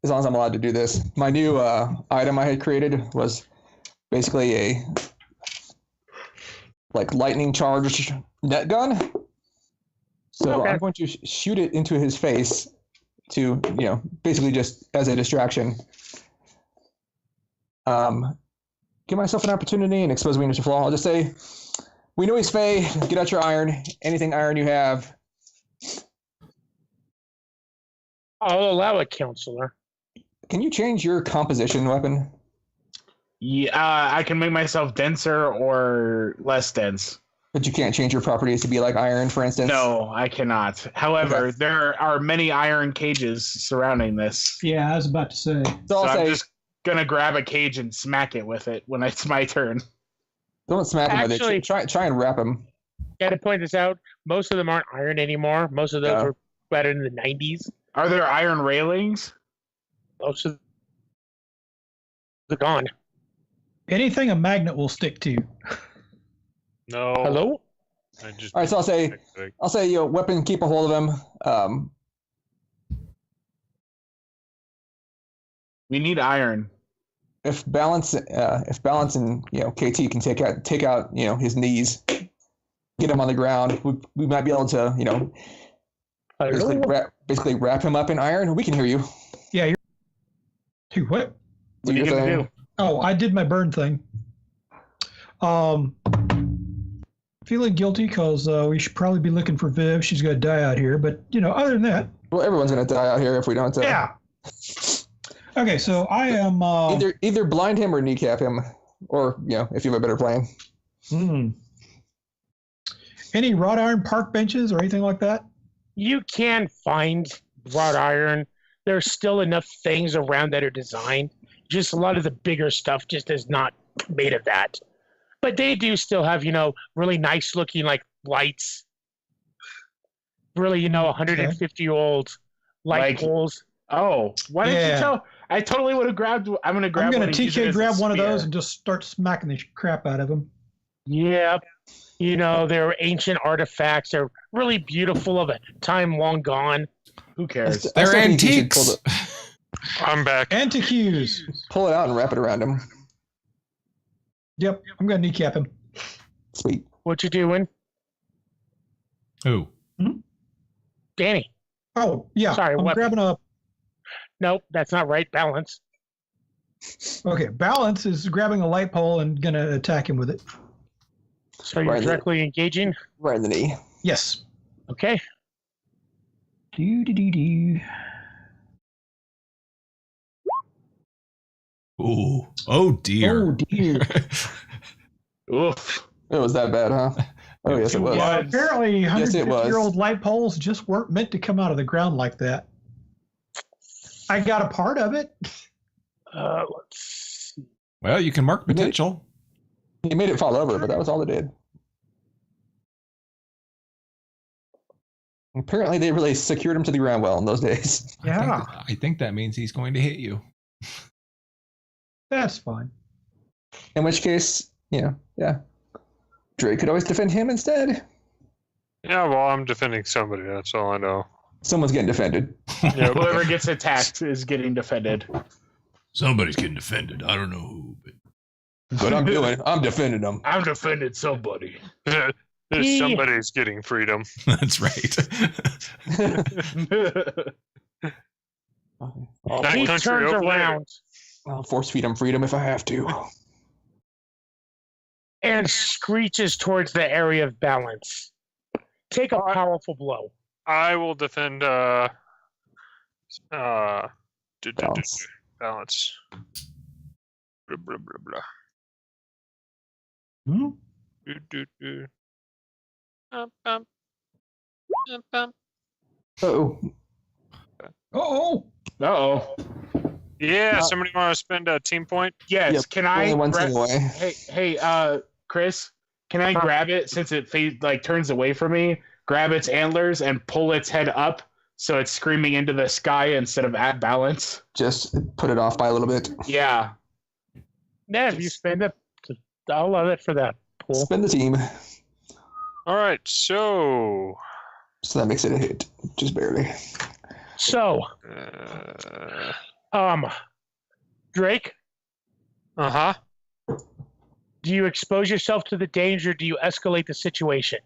as long as I'm allowed to do this, my new item I had created was basically a like lightning charged net gun. So Okay. I'm going to shoot it into his face to, basically just as a distraction. Give myself an opportunity and expose weakness or flaw. I'll just say, we know he's Fey. Get out your iron. Anything iron you have. I'll allow it, counselor. Can you change your composition weapon? Yeah, I can make myself denser or less dense. But you can't change your properties to be like iron, for instance? No, I cannot. However, there are many iron cages surrounding this. Yeah, I was about to say. So I'll I'm say, just gonna grab a cage and smack it with it when it's my turn. don't smack him with Actually- it. Try and wrap him. Got to point this out. Most of them aren't iron anymore. Most of those Yeah. were better in the 90s. Are there iron railings? Most of they're gone. Anything a magnet will stick to. No. Hello? I just. All right, so I'll say, weapon, keep a hold of him. We need iron. If balance and KT can take out Oh. his knees, get him on the ground, we might be able to Hello? basically wrap him up in iron. We can hear you. Dude, what? What are you gonna do? Oh, I did my burn thing. Feeling guilty because we should probably be looking for Viv. She's going to die out here. But, other than that. Well, everyone's going to die out here if we don't. Yeah. Okay, so I am. Either blind him or kneecap him, or if you have a better plan. Any wrought iron park benches or anything like that? You can find wrought iron. There's still enough things around that are designed. Just a lot of the bigger stuff just is not made of that. But they do still have, really nice looking like lights. Really, 150-year-old light Like- poles. Oh, why didn't Yeah. you tell? I totally would have grabbed. I'm gonna grab. I'm going one to and use it TK as a grab one of spear. those and just start smacking the crap out of them. Yep. They're ancient artifacts. They're really beautiful of a time long gone. Who cares? I They're still think you should antiques. I'm back. Antiques. Pull it out and wrap it around him. Yep, I'm going to kneecap him. Sweet. What you doing, Who? Danny? Oh, yeah. Sorry, I'm weapon. grabbing a. Nope, that's not right. Balance. Okay, balance is grabbing a light pole and going to attack him with it. So you're Right. directly engaging? Right in the knee. Yes. Okay. Do. Ooh. Oh dear. Oh, dear. Oof. It was that bad, huh? Oh, yes, it was. Yeah. Apparently, Yes, it was. 150-year-old light poles just weren't meant to come out of the ground like that. I got a part of it. Let's see. Well, you can mark potential. He made it fall over, but that was all it did. Apparently, they really secured him to the ground well in those days. Yeah, I think that means he's going to hit you. that's fine. In which case, yeah. Drake could always defend him instead. Yeah, well, I'm defending somebody. That's all I know. Someone's getting defended. Yep. Whoever gets attacked is getting defended. Somebody's getting defended. I don't know who, but But I'm defending them. I'm defending somebody. Somebody's getting freedom. that's right. That He country turns over there. around I'll force feed him freedom if I have to. and screeches towards the area of balance. Take a powerful blow. I will defend. Balance. Balance. Blah, blah, blah, Hmm? blah. Do, do, do. Bum. Oh, Oh, Uh-oh. Yeah, somebody want to spend a team point? Yes, Yep, can I only one grab... thing away. Hey, Chris, can I grab it since it turns away from me, grab its antlers and pull its head up so it's screaming into the sky instead of at balance? Just put it off by a little bit. Yeah. Yeah, if you spend it, I'll love it for that. Pool. Spend the team. All right, so So that makes it a hit, just barely. So, Drake, uh-huh. do you expose yourself to the danger? Do you escalate the situation?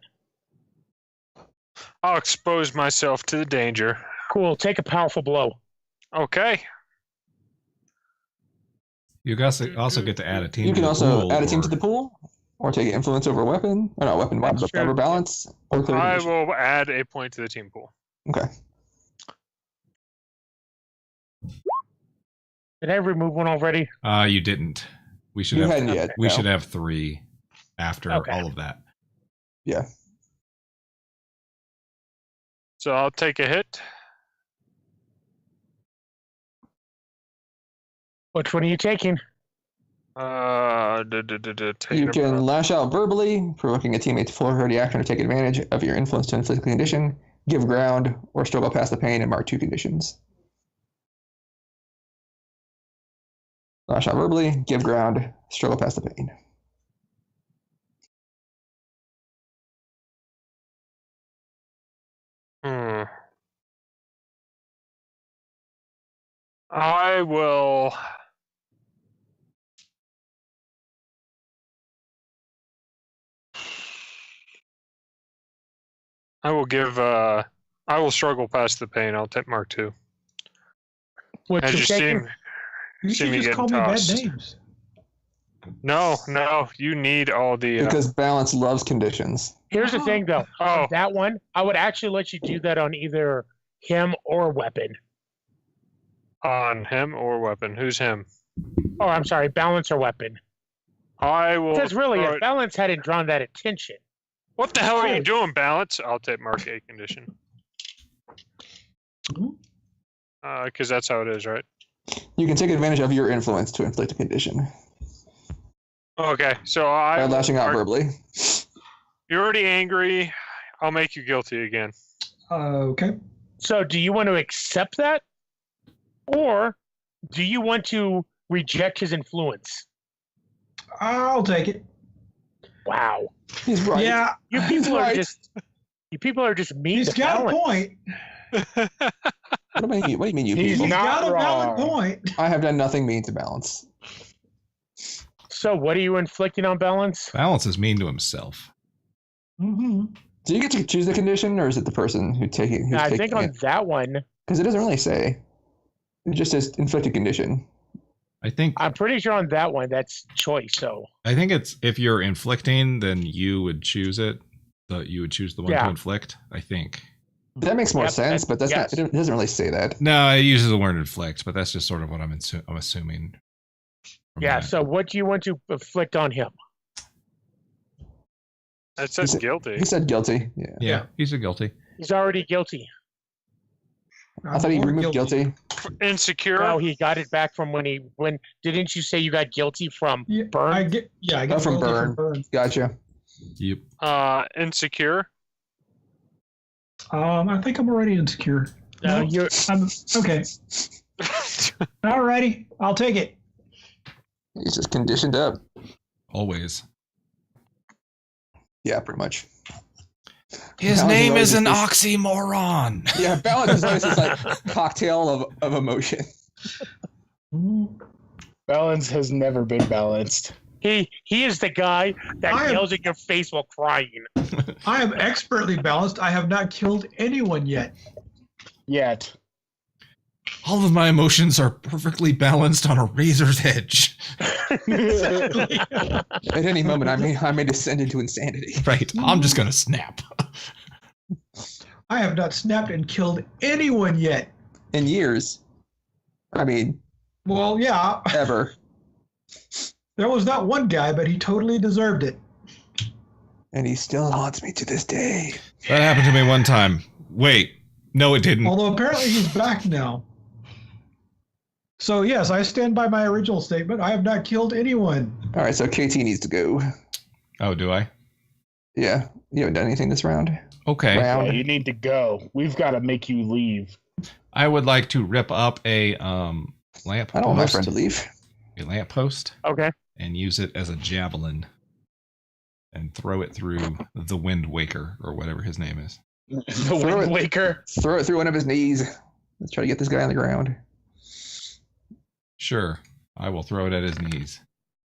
I'll expose myself to the danger. Cool. Take a powerful blow. Okay. You guys also get to add a team. You to can the also pool, add a team or- to the pool, or take influence over a weapon. Or not weapon, That's but true. over balance, or clear I condition. will add a point to the team pool. Okay. Did I remove one already? You didn't. We should You have. hadn't yet. We no. should have 3 after Okay. all of that. Yeah. So I'll take a hit. Which one are you taking? Taking You a- can lash out verbally, provoking a teammate to full or ready action or take advantage of your influence to inflict a condition, give ground, or struggle past the pain and mark 2 conditions. Lash out verbally, give ground, struggle past the pain. Hmm. I will. I will give. I will struggle past the pain. I'll take Mark 2. What As you you taking? seem. you See should me just getting call me bad tossed. names. No, you need all the. Because balance loves conditions. Here's the thing, though. Oh. On that one, I would actually let you do that on either him or weapon. On him or weapon. Who's him? Oh, I'm sorry, balance or weapon. I will. Because really, throw if it- balance hadn't drawn that attention, What the hell are you doing, balance? I'll take Mark A condition. Mhm. Because that's how it is, right? You can take advantage of your influence to inflict a condition Okay, so by lashing out verbally. You're already angry. I'll make you guilty again. Okay. so do you want to accept that? Or do you want to reject his influence? I'll take it. Wow. He's right. Yeah, You he's people are right. just mean He's to got balance. a point. What do you mean, you He's people? He's not got a valid wrong. point. I have done nothing mean to balance. So what are you inflicting on balance? Balance is mean to himself. Mm-hmm. Do you get to choose the condition, or is it the person who's taking I think on it? that one, Because it doesn't really say. It just says inflict a condition. I think. I'm pretty sure on that one that's choice. So I think it's if you're inflicting, then you would choose it. You would choose the one Yeah. to inflict. I think. That makes more Yep, sense, but that's yes. not. It doesn't really say that. No, it uses the word inflict, but that's just sort of what I'm assuming. from yeah. that. So what do you want to inflict on him? It says He said- guilty. He said guilty. Yeah. Yeah, he's a guilty. He's already guilty. I thought he I'm more removed guilty. Insecure. No, he got it back from when didn't you say you got guilty from Yeah, burn? I get from guilty burn. Gotcha. Yep. Insecure. I think I'm already insecure. No, No, you're I'm okay. Alrighty, I'll take it. He's just conditioned up. Always. Yeah, pretty much. His Balance name is is an always oxymoron. Yeah, balance is always this like cocktail of emotion. Mm, Balance has never been balanced. he is the guy that I am- yells in your face while crying. I am expertly balanced. I have not killed anyone yet. Yet. All of my emotions are perfectly balanced on a razor's edge. At any moment, I may descend into insanity. Right. I'm just gonna snap. I have not snapped and killed anyone yet. In years. I mean, Well, yeah. ever. There was not one guy, but he totally deserved it. And he still haunts me to this day. That happened to me one time. Wait, no, it didn't. Although apparently he's back now. So yes, I stand by my original statement. I have not killed anyone. All right, so KT needs to go. Oh, do I? Yeah, you haven't done anything this round. Okay. Round. Yeah, you need to go. We've got to make you leave. I would like to rip up a lamp I don't want my post, friend to leave. a lamp post, Okay. and use it as a javelin, and throw it through the Wind Waker or whatever his name is. The Wind Waker. Throw it through one of his knees. Let's try to get this guy on the ground. Sure, I will throw it at his knees.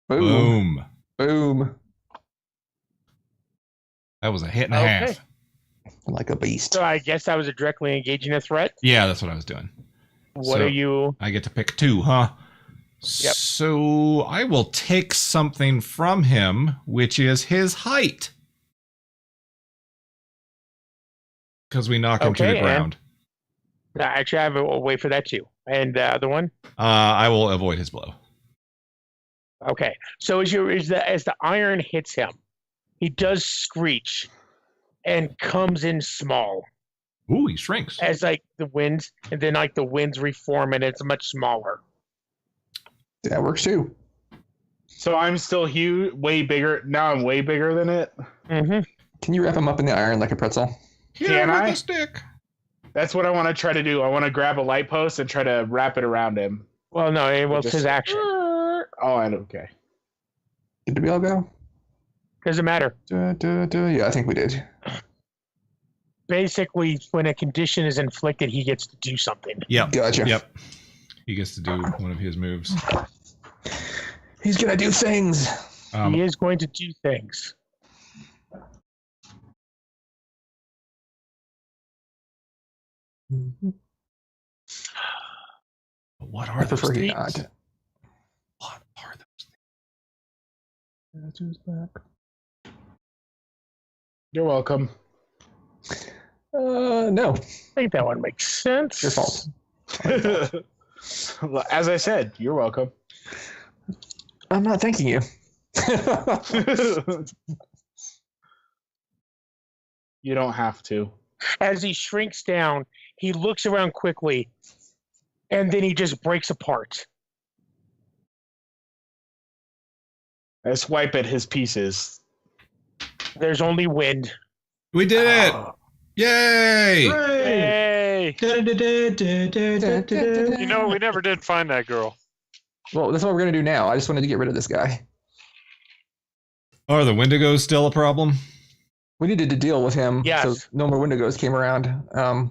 Boom. Boom. Boom. That was a hit and a Okay. half. Like a beast. So I guess I was directly engaging a threat. Yeah, that's what I was doing. What So- are you? I get to pick two, huh? Yep. So I will take something from him, which is his height. Because we knock him to Okay, the and- ground. Actually, I have a way for that too. And the other one. I will avoid his blow. Okay. So as the iron hits him, he does screech, and comes in small Ooh, he shrinks. as like the winds, and then like the winds reform, and it's much smaller. That works too. So I'm still huge, way bigger. Now I'm way bigger than it. Mm-hmm. Can you wrap him up in the iron like a pretzel? Here Can with I? the stick. That's what I want to try to do. I want to grab a light post and try to wrap it around him. Well, no, it was Just- his action. Oh, I don't. Okay. Did we all go? Doesn't matter. Yeah, I think we did. Basically, when a condition is inflicted, he gets to do something. Yep. Gotcha. Yep. He gets to do one of his moves. He's gonna do things. He is going to do things. What I are those prefer he things? not. What are those things? That's who's back. You're welcome. No, I think that one makes sense. your fault. As I said, you're welcome. I'm not thanking you. You don't have to. As he shrinks down, he looks around quickly, and then he just breaks apart. I swipe at his pieces. There's only wind. We did it! Oh. Yay! Hey! You know, we never did find that girl. Well, that's what we're gonna do now. I just wanted to get rid of this guy. Are the Wendigos still a problem? We needed to deal with him. Yes. So no more Wendigos came around. I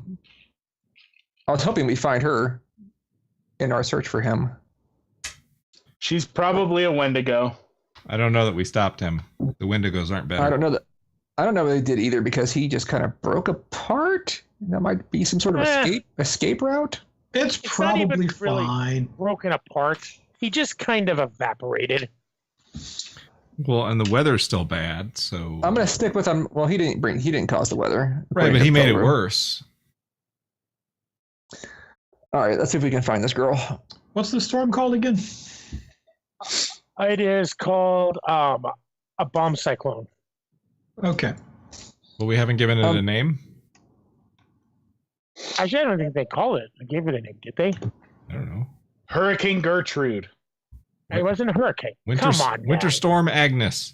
was hoping we find her in our search for him. She's probably a Wendigo. I don't know that we stopped him. The Wendigos aren't better. I don't know that. I don't know what they did either because he just kind of broke apart. That might be some sort of escape route. It's It's not even probably really- fine. Broken apart. He just kind of evaporated. Well, and the weather's still bad, so I'm gonna stick with him. Well, he didn't cause the weather. right, according but to he made it Pilgrim. worse. All right, let's see if we can find this girl. What's the storm called again? It is called a bomb cyclone. Okay. Well, we haven't given it a name. Actually, I don't think they call it. I gave it a name, did they? I don't know. Hurricane Gertrude. It wasn't a hurricane. Winter, Come on, Winter guys. Storm Agnes.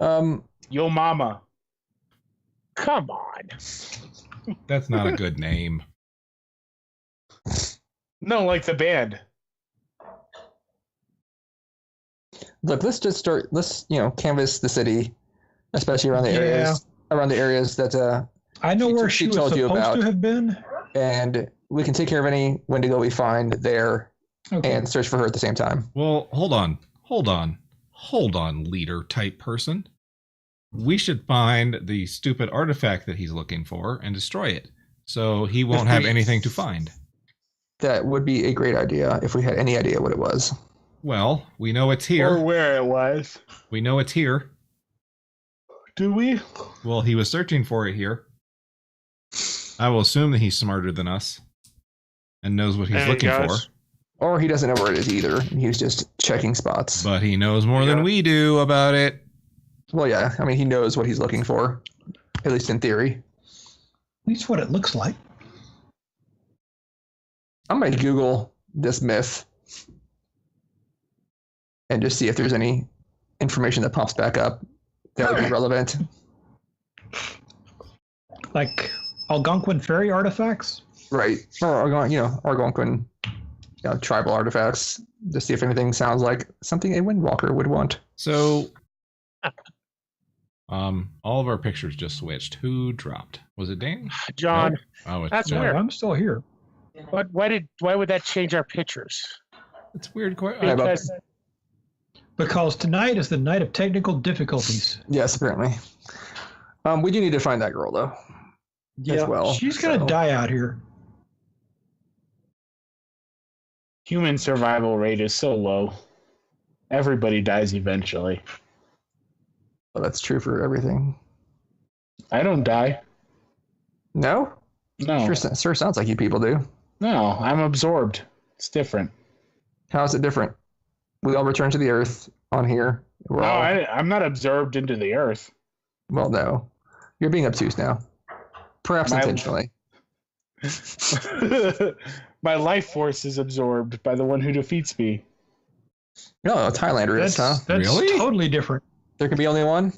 Yo mama. Come on. That's not a good name. No, like the band. Look, let's just start. Let's canvass the city, especially around the areas that I know She- where she she was told you supposed about. to have been. and we can take care of any Wendigo we find there Okay. and search for her at the same time. Well, hold on, leader type person. We should find the stupid artifact that he's looking for and destroy it, so he won't have anything to find. That would be a great idea if we had any idea what it was. Well, we know it's Or here. where it was. We know it's here. Do we? Well, he was searching for it here. I will assume that he's smarter than us and knows what he's Hey, looking guys. Or he doesn't know where it is either. He's just checking spots. But he knows more than we do about it. Well, yeah. I mean, he knows what he's looking for, at least in theory. At least what it looks like. I might Google this myth and just see if there's any information that pops back up that would be relevant. Like Algonquin fairy artifacts? Right. Or, Algonquin tribal artifacts, to see if anything sounds like something a Windwalker would want. So, all of our pictures just switched. Who dropped? Was it Danny? John. No? Oh, it's That's John. weird. I'm still here. But why would that change our pictures? It's weird. Because tonight is the night of technical difficulties. Yes, apparently. We do need to find that girl, though. As well. She's going to die out here. Human survival rate is so low. Everybody dies eventually. Well, that's true for everything. I don't die. No? No. Sure sounds like you people do. No, I'm absorbed. It's different. How is it different? We all return to the Earth on here. We're all... I'm not absorbed into the Earth. Well, no. You're being obtuse now. Perhaps intentionally. My life force is absorbed by the one who defeats me. No, a Thailander is, huh? That's Really? totally different. There can be only one?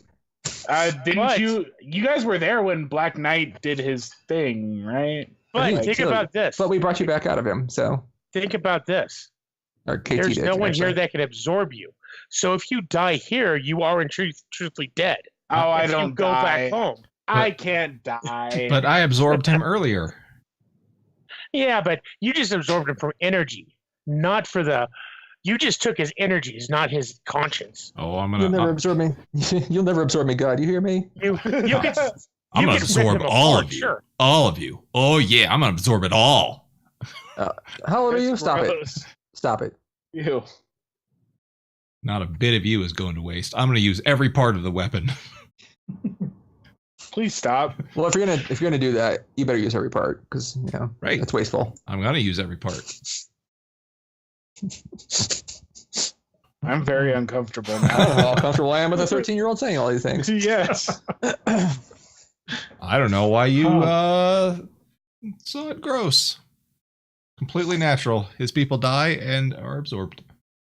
Didn't you guys were there when Black Knight did his thing, right? But think about this. But we brought you back out of him, so. Think about this. Or KT There's did, no one actually. here that can absorb you. So if you die here, you are in truthfully dead. Oh, I If don't you go die. back home. I can't die. But I absorbed him earlier. Yeah, but you just absorbed him from energy, not for the. You just took his energies, not his conscience. Oh, I'm You'll never gonna. absorb me. You'll never absorb me, God. You hear me? You can. I'm gonna rip absorb him all apart, of you. sure. All of you. Oh yeah, I'm gonna absorb it all. How old are you? That's Stop it. gross. Stop it. Ew. Not a bit of you is going to waste. I'm gonna use every part of the weapon. Please stop. Well, if you're gonna do that, you better use every part, because Right. it's wasteful. I'm gonna use every part. I'm very uncomfortable I don't know now. how comfortable I am with a 13-year-old saying all these things. Yes. I don't know why you saw it gross. Completely natural. His people die and are absorbed.